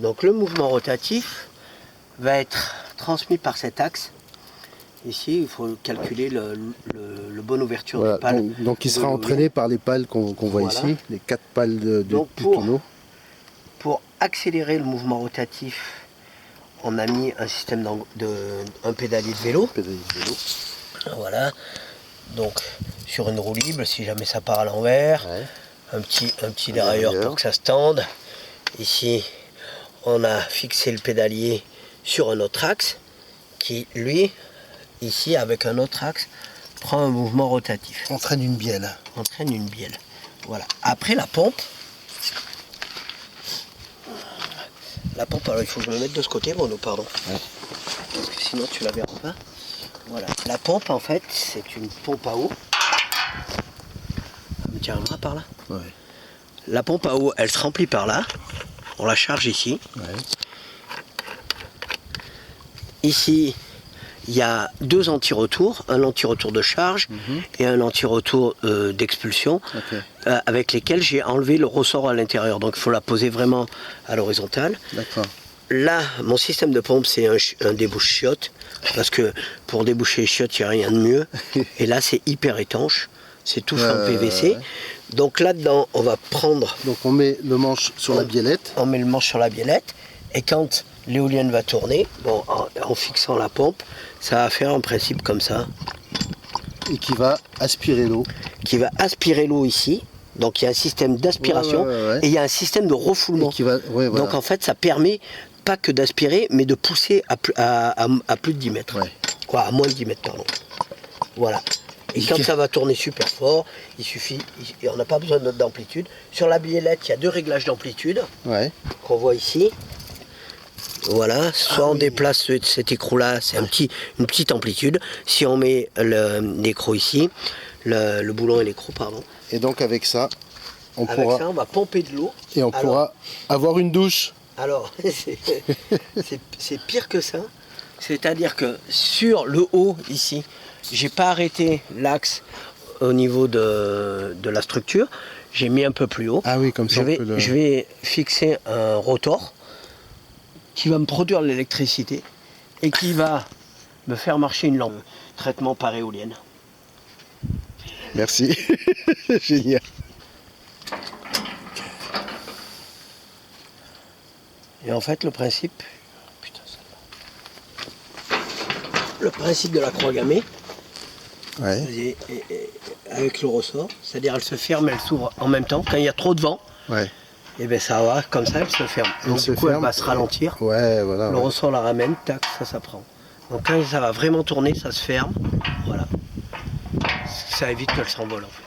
Donc le mouvement rotatif va être transmis par cet axe. Ici, il faut calculer le bonne ouverture voilà, des pales. donc il sera entraîné par les pales qu'on voit voilà. ici, les 4 pales du tonneau. Pour accélérer le mouvement rotatif, on a mis un système un pédalier de vélo. Voilà. Donc sur une roue libre, si jamais ça part à l'envers, ouais. un petit dérailleur pour que ça se tende. Ici, on a fixé le pédalier sur un autre axe qui, lui, ici, avec un autre axe, prend un mouvement rotatif. Entraîne une bielle. Entraîne une bielle. Voilà. Après la pompe, alors il faut que je me mette de ce côté, Bruno, pardon. Ouais. Parce que sinon tu la verras pas. Voilà. La pompe, en fait, c'est une pompe à eau. Tu arriveras par là. Ouais. La pompe à eau, elle se remplit par là. On la charge ici. Ouais. Ici, il y a 2 anti-retours, un anti-retour de charge et un anti-retour d'expulsion, avec lesquels j'ai enlevé le ressort à l'intérieur. Donc il faut la poser vraiment à l'horizontale. D'accord. Là, mon système de pompe, c'est un débouche-chiotte, parce que pour déboucher les chiottes, il n'y a rien de mieux. Et là, c'est hyper étanche. C'est tout fait en PVC. Donc là-dedans, on va prendre... Donc on met le manche sur la biellette. On met le manche sur la biellette. Et quand l'éolienne va tourner, bon, en fixant la pompe, ça va faire un principe comme ça. Et qui va aspirer l'eau. Qui va aspirer l'eau ici. Donc il y a un système d'aspiration et il y a un système de refoulement. Voilà. Donc en fait, ça permet pas que d'aspirer, mais de pousser à plus de 10 mètres. Ouais. Quoi, à moins de 10 mètres, pardon. Voilà. Et quand ça va tourner super fort, il suffit, on n'a pas besoin d'amplitude. Sur la biellette, il y a 2 réglages d'amplitude qu'on voit ici. Voilà, soit on déplace cet écrou-là, c'est une petite amplitude. Si on met l'écrou ici, le boulon et l'écrou, pardon. Et donc avec ça, on va pomper de l'eau. Et on pourra avoir une douche. Alors, c'est pire que ça. C'est-à-dire que sur le haut, ici, j'ai pas arrêté l'axe au niveau de la structure. J'ai mis un peu plus haut. Ah oui, comme ça. Je vais fixer un rotor qui va me produire de l'électricité et qui va me faire marcher une lampe. Traitement par éolienne. Merci. Génial. Et en fait, le principe de la croix gammée, avec le ressort, c'est-à-dire elle se ferme, elle s'ouvre en même temps. Quand il y a trop de vent, et bien ça va, comme ça, elle se ferme. Donc du coup, elle va se ralentir. Le ressort la ramène, tac, ça prend. Donc quand ça va vraiment tourner, ça se ferme. Voilà. Ça évite qu'elle s'envole en fait.